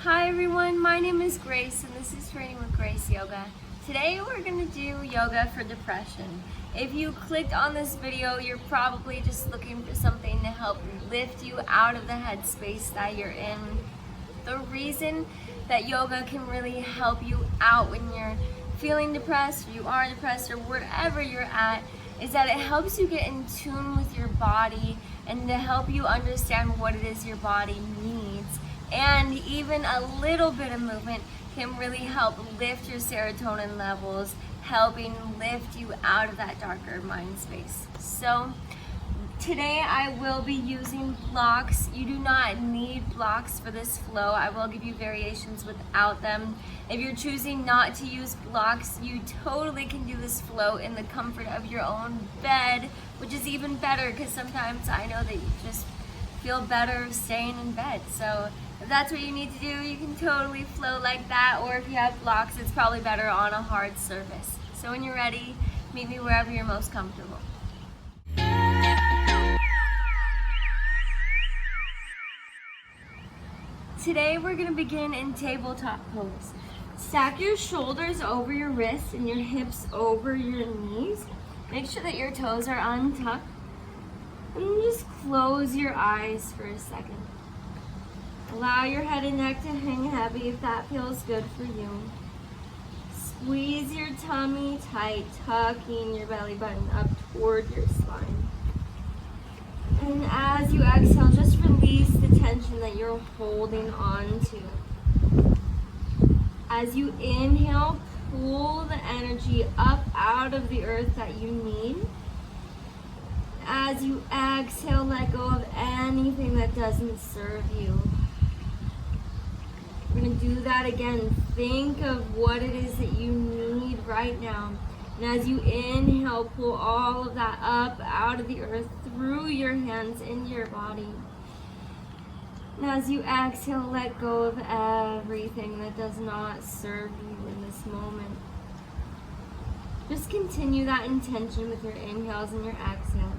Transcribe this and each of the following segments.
Hi everyone, my name is Grace and this is Training with Grace Yoga. Today we're going to do yoga for depression. If you clicked on this video, you're probably just looking for something to help lift you out of the headspace that you're in. The reason that yoga can really help you out when you're feeling depressed, or you are depressed, or wherever you're at, is that it helps you get in tune with your body and to help you understand what it is your body needs. And even a little bit of movement can really help lift your serotonin levels, helping lift you out of that darker mind space. So today I will be using blocks. You do not need blocks for this flow. I will give you variations without them. If you're choosing not to use blocks, you totally can do this flow in the comfort of your own bed, which is even better because sometimes I know that you just feel better staying in bed. So if that's what you need to do, you can totally flow like that, or if you have blocks, it's probably better on a hard surface. So when you're ready, meet me wherever you're most comfortable. Today we're going to begin in tabletop pose. Stack your shoulders over your wrists and your hips over your knees. Make sure that your toes are untucked. And just close your eyes for a second. Allow your head and neck to hang heavy if that feels good for you. Squeeze your tummy tight, tucking your belly button up toward your spine. And as you exhale, just release the tension that you're holding on to. As you inhale, pull the energy up out of the earth that you need. As you exhale, let go of anything that doesn't serve you. We're going to do that again. Think of what it is that you need right now. And as you inhale, pull all of that up out of the earth through your hands into your body. And as you exhale, let go of everything that does not serve you in this moment. Just continue that intention with your inhales and your exhales.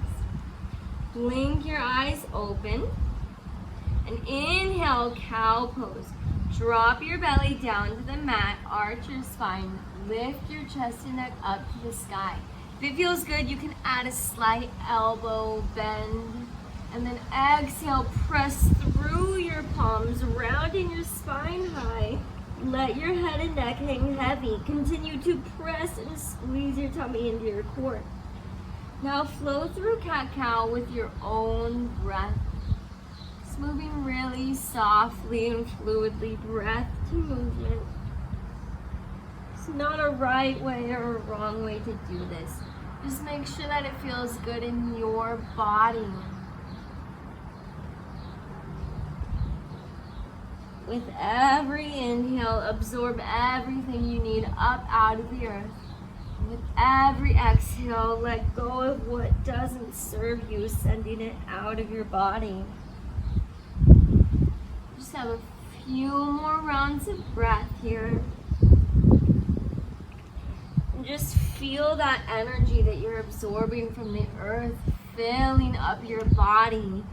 Blink your eyes open and inhale, cow pose. Drop your belly down to the mat, arch your spine, lift your chest and neck up to the sky. If it feels good, you can add a slight elbow bend. And then exhale, press through your palms, rounding your spine high. Let your head and neck hang heavy. Continue to press and squeeze your tummy into your core. Now flow through cat-cow with your own breath. Just moving really softly and fluidly, breath to movement. It's not a right way or a wrong way to do this. Just make sure that it feels good in your body. With every inhale, absorb everything you need up out of the earth. With every exhale, let go of what doesn't serve you, sending it out of your body. Just have a few more rounds of breath here. And just feel that energy that you're absorbing from the earth, filling up your body,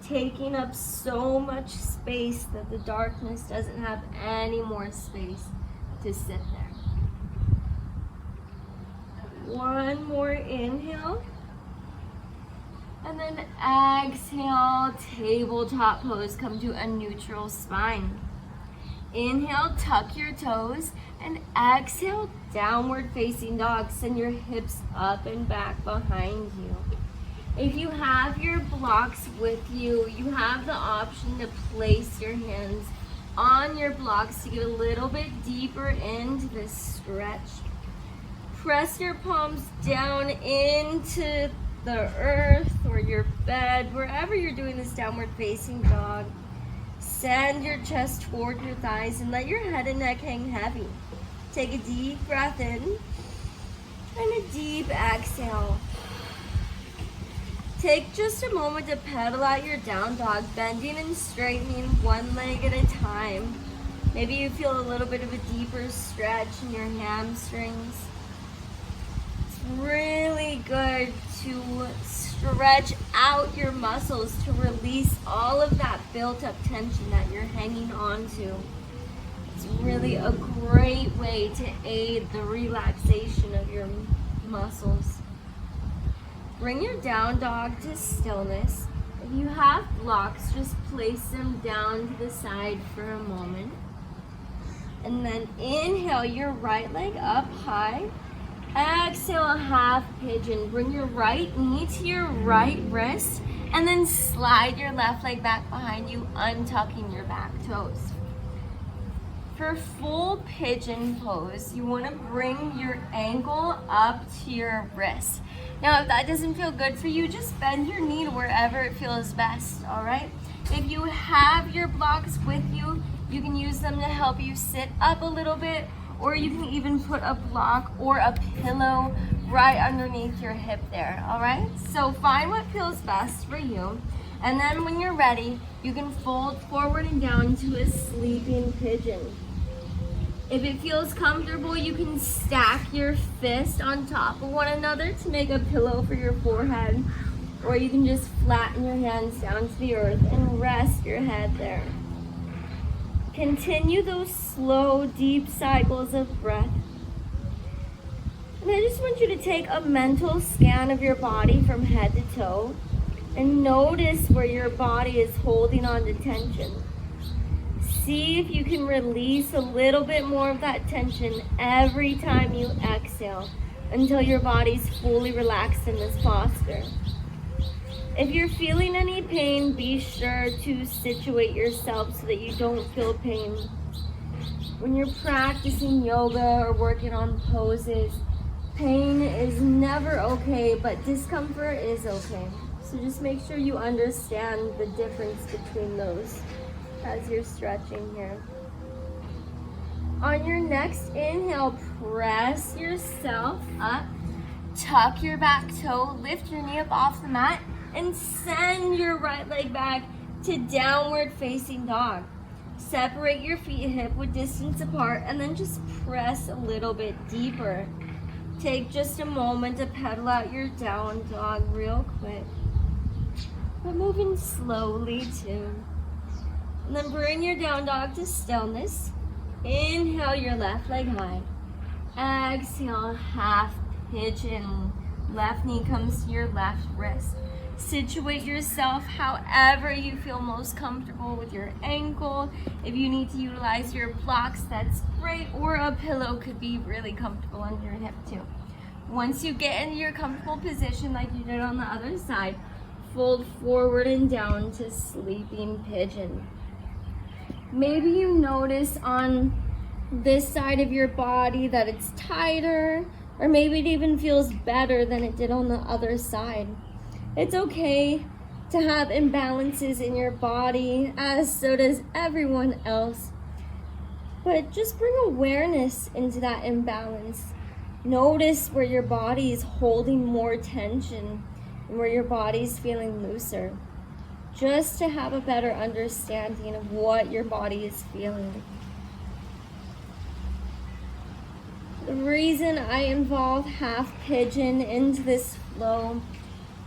taking up so much space that the darkness doesn't have any more space to sit there. One more inhale. And then exhale, tabletop pose. Come to a neutral spine. Inhale, tuck your toes. And exhale, downward facing dog. Send your hips up and back behind you. If you have your blocks with you, you have the option to place your hands on your blocks to get a little bit deeper into this stretch. Press your palms down into the earth or your bed, wherever you're doing this downward facing dog. Send your chest toward your thighs and let your head and neck hang heavy. Take a deep breath in and a deep exhale. Take just a moment to pedal out your down dog, bending and straightening one leg at a time. Maybe you feel a little bit of a deeper stretch in your hamstrings. It's really good to stretch out your muscles to release all of that built up tension that you're hanging on to. It's really a great way to aid the relaxation of your muscles. Bring your down dog to stillness. If you have blocks, just place them down to the side for a moment. And then inhale your right leg up high. Exhale, half pigeon. Bring your right knee to your right wrist. And then slide your left leg back behind you, untucking your back toes. For full pigeon pose, you want to bring your ankle up to your wrist. Now, if that doesn't feel good for you, just bend your knee to wherever it feels best, all right? If you have your blocks with you, you can use them to help you sit up a little bit, or you can even put a block or a pillow right underneath your hip there, all right? So find what feels best for you. And then when you're ready, you can fold forward and down to a sleeping pigeon. If it feels comfortable, you can stack your fist on top of one another to make a pillow for your forehead, or you can just flatten your hands down to the earth and rest your head there. Continue those slow, deep cycles of breath. And I just want you to take a mental scan of your body from head to toe and notice where your body is holding on to tension. See if you can release a little bit more of that tension every time you exhale until your body's fully relaxed in this posture. If you're feeling any pain, be sure to situate yourself so that you don't feel pain. When you're practicing yoga or working on poses, pain is never okay, but discomfort is okay. So just make sure you understand the difference between those as you're stretching here. On your next inhale, press yourself up, tuck your back toe, lift your knee up off the mat, and send your right leg back to downward facing dog. Separate your feet hip width distance apart and then just press a little bit deeper. Take just a moment to pedal out your down dog real quick. We're moving slowly too. And then bring your down dog to stillness. Inhale your left leg high. Exhale, half pigeon. Left knee comes to your left wrist. Situate yourself however you feel most comfortable with your ankle. If you need to utilize your blocks, that's great, or a pillow could be really comfortable on your hip too. Once you get into your comfortable position like you did on the other side, fold forward and down to sleeping pigeon. Maybe you notice on this side of your body that it's tighter, or maybe it even feels better than it did on the other side. It's okay to have imbalances in your body, as so does everyone else. But just bring awareness into that imbalance. Notice where your body is holding more tension and where your body's feeling looser. Just to have a better understanding of what your body is feeling. The reason I involve half pigeon into this flow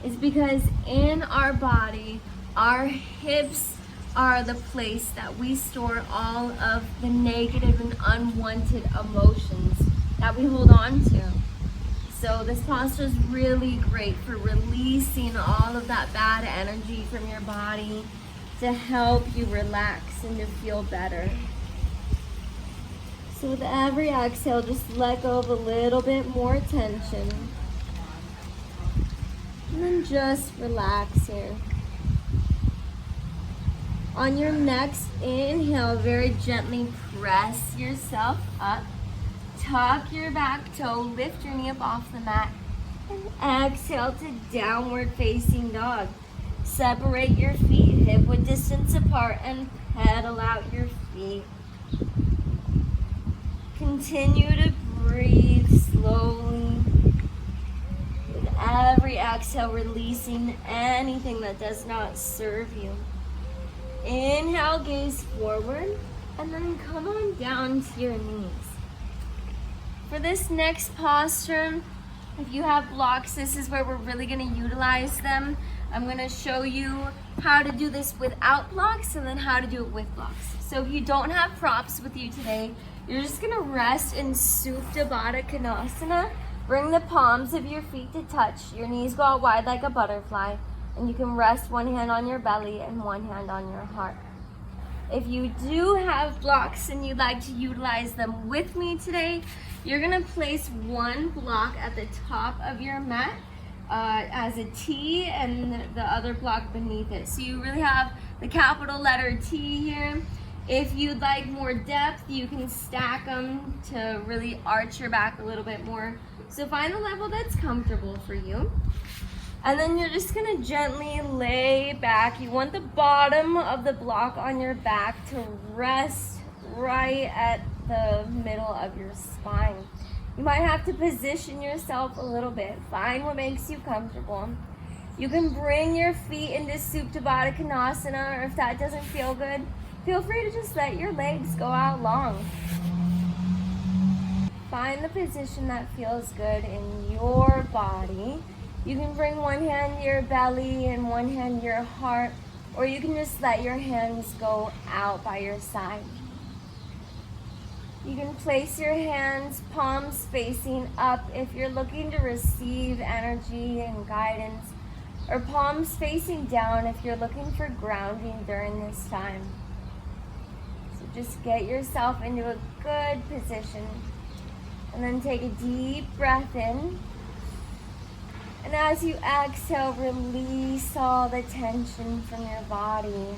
is because in our body, our hips are the place that we store all of the negative and unwanted emotions that we hold on to. So this posture is really great for releasing all of that bad energy from your body to help you relax and to feel better. So with every exhale, just let go of a little bit more tension. And then just relax here. On your next inhale, very gently press yourself up. Tuck your back toe, lift your knee up off the mat, and exhale to downward facing dog. Separate your feet hip width distance apart and pedal out your feet. Continue to breathe slowly. With every exhale, releasing anything that does not serve you. Inhale, gaze forward, and then come on down to your knees. For this next posture, if you have blocks, this is where we're really going to utilize them. I'm gonna show you how to do this without blocks and then how to do it with blocks. So if you don't have props with you today, you're just gonna rest in Supta Baddha Konasana. Bring the palms of your feet to touch. Your knees go out wide like a butterfly. And you can rest one hand on your belly and one hand on your heart. If you do have blocks and you'd like to utilize them with me today, you're gonna place one block at the top of your mat as a T and the other block beneath it. So you really have the capital letter T here. If you'd like more depth, you can stack them to really arch your back a little bit more. So find the level that's comfortable for you. And then you're just gonna gently lay back. You want the bottom of the block on your back to rest right at the middle of your spine. You might have to position yourself a little bit. Find what makes you comfortable. You can bring your feet into Supta Baddha Konasana, or if that doesn't feel good, feel free to just let your legs go out long. Find the position that feels good in your body. You can bring one hand to your belly and one hand to your heart, or you can just let your hands go out by your side. You can place your hands, palms facing up if you're looking to receive energy and guidance, or palms facing down if you're looking for grounding during this time. So just get yourself into a good position, and then take a deep breath in. And as you exhale, release all the tension from your body.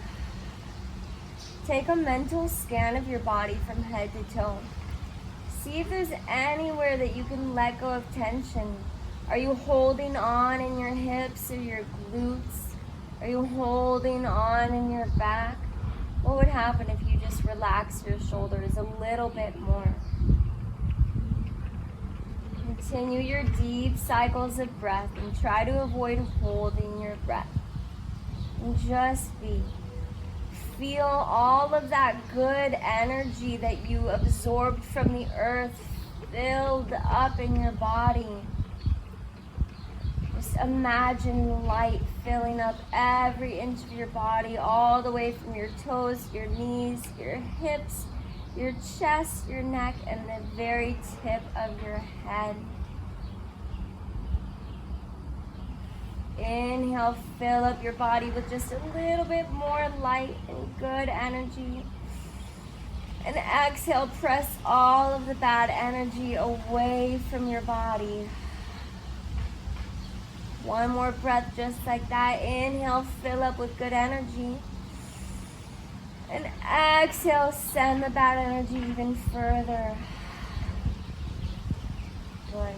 Take a mental scan of your body from head to toe. See if there's anywhere that you can let go of tension. Are you holding on in your hips or your glutes? Are you holding on in your back? What would happen if you just relax your shoulders a little bit more? Continue your deep cycles of breath and try to avoid holding your breath. And just be. Feel all of that good energy that you absorbed from the earth filled up in your body. Just imagine light filling up every inch of your body, all the way from your toes, your knees, your hips, your chest, your neck, and the very tip of your head. Inhale, fill up your body with just a little bit more light and good energy. And exhale, press all of the bad energy away from your body. One more breath just like that. Inhale, fill up with good energy. And exhale, send the bad energy even further. Good.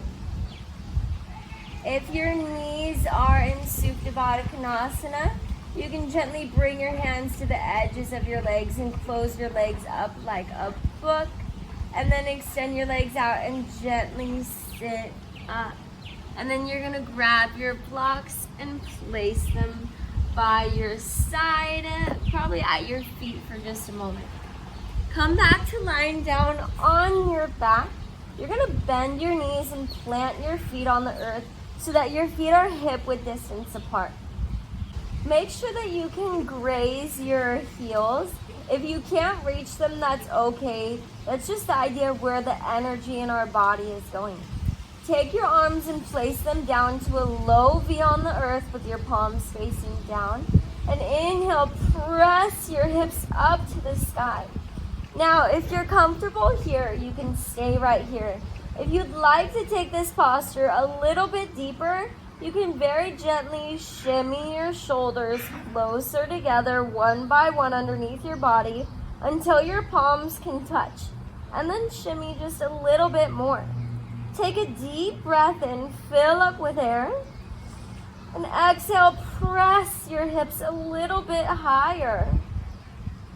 If your knees are in Supta Baddha Konasana, you can gently bring your hands to the edges of your legs and close your legs up like a book. And then extend your legs out and gently sit up. And then you're gonna grab your blocks and place them by your side, probably at your feet for just a moment. Come back to lying down on your back. You're gonna bend your knees and plant your feet on the earth so that your feet are hip-width distance apart. Make sure that you can graze your heels. If you can't reach them, that's okay. That's just the idea of where the energy in our body is going. Take your arms and place them down to a low V on the earth with your palms facing down. And inhale, press your hips up to the sky. Now, if you're comfortable here, you can stay right here. If you'd like to take this posture a little bit deeper, you can very gently shimmy your shoulders closer together, one by one underneath your body, until your palms can touch. And then shimmy just a little bit more. Take a deep breath in, fill up with air. And exhale, press your hips a little bit higher.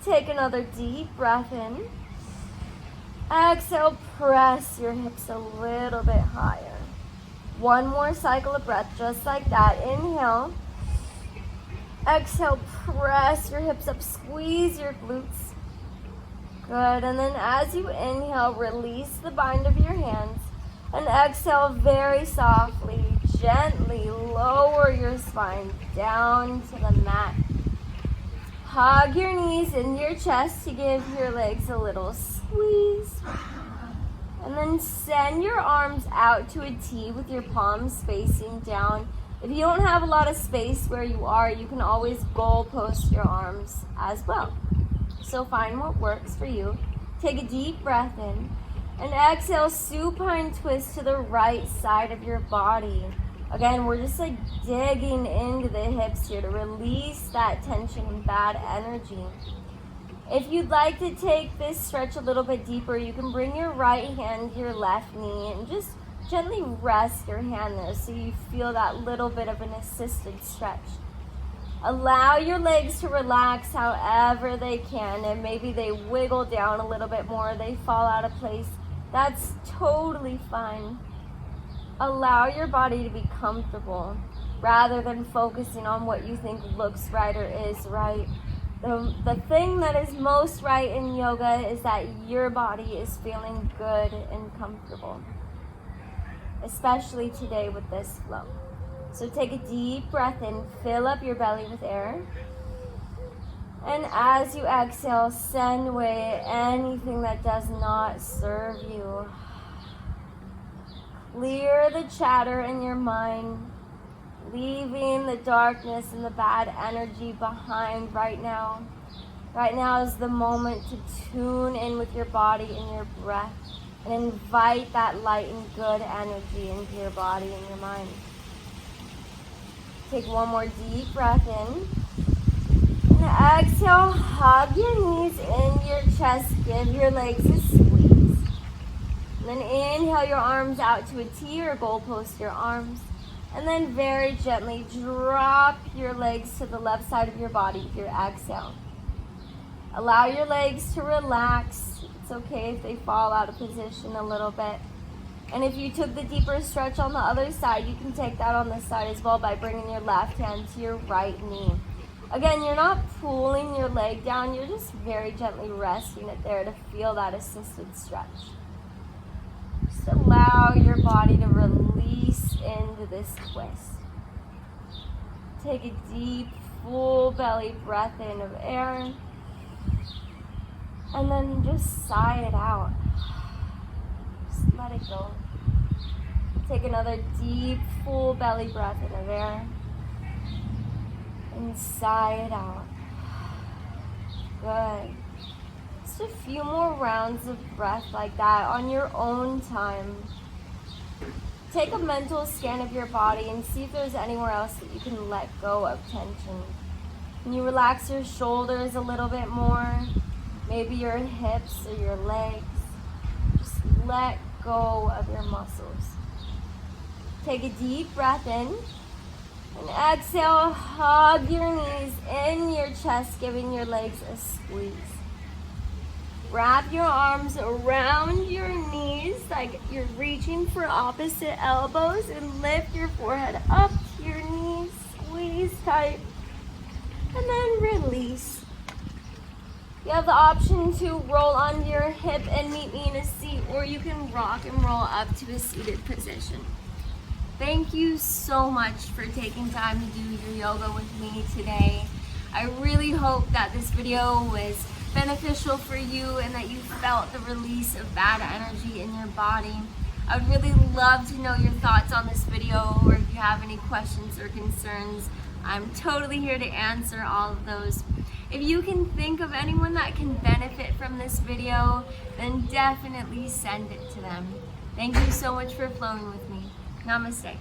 Take another deep breath in. Exhale, press your hips a little bit higher. One more cycle of breath, just like that. Inhale. Exhale, press your hips up, squeeze your glutes. Good, and then as you inhale, release the bind of your hands. And exhale very softly, gently lower your spine down to the mat. Hug your knees in your chest to give your legs a little squeeze. And then send your arms out to a T with your palms facing down. If you don't have a lot of space where you are, you can always goal post your arms as well. So find what works for you. Take a deep breath in. And exhale, supine twist to the right side of your body. Again, we're just like digging into the hips here to release that tension and bad energy. If you'd like to take this stretch a little bit deeper, you can bring your right hand to your left knee and just gently rest your hand there so you feel that little bit of an assisted stretch. Allow your legs to relax however they can, and maybe they wiggle down a little bit more, they fall out of place. That's totally fine. Allow your body to be comfortable rather than focusing on what you think looks right or is right. The thing that is most right in yoga is that your body is feeling good and comfortable, especially today with this flow. So take a deep breath in, fill up your belly with air. And as you exhale, send away anything that does not serve you. Clear the chatter in your mind, leaving the darkness and the bad energy behind right now. Right now is the moment to tune in with your body and your breath and invite that light and good energy into your body and your mind. Take one more deep breath in. And exhale, hug your knees in your chest, give your legs a squeeze. And then inhale your arms out to a T or goal post your arms. And then very gently drop your legs to the left side of your body with your exhale. Allow your legs to relax. It's okay if they fall out of position a little bit. And if you took the deeper stretch on the other side, you can take that on this side as well by bringing your left hand to your right knee. Again, you're not pulling your leg down, you're just very gently resting it there to feel that assisted stretch. Just allow your body to release into this twist. Take a deep, full belly breath in of air. And then just sigh it out. Just let it go. Take another deep, full belly breath in of air. And sigh it out. Good. Just a few more rounds of breath like that on your own time. Take a mental scan of your body and see if there's anywhere else that you can let go of tension. Can you relax your shoulders a little bit more? Maybe your hips or your legs. Just let go of your muscles. Take a deep breath in. And exhale, hug your knees in your chest, giving your legs a squeeze. Wrap your arms around your knees like you're reaching for opposite elbows and lift your forehead up to your knees. Squeeze tight. And then release. You have the option to roll onto your hip and meet me in a seat, or you can rock and roll up to a seated position. Thank you so much for taking time to do your yoga with me today. I really hope that this video was beneficial for you and that you felt the release of bad energy in your body. I would really love to know your thoughts on this video, or if you have any questions or concerns. I'm totally here to answer all of those. If you can think of anyone that can benefit from this video, then definitely send it to them. Thank you so much for flowing with me. Namaste.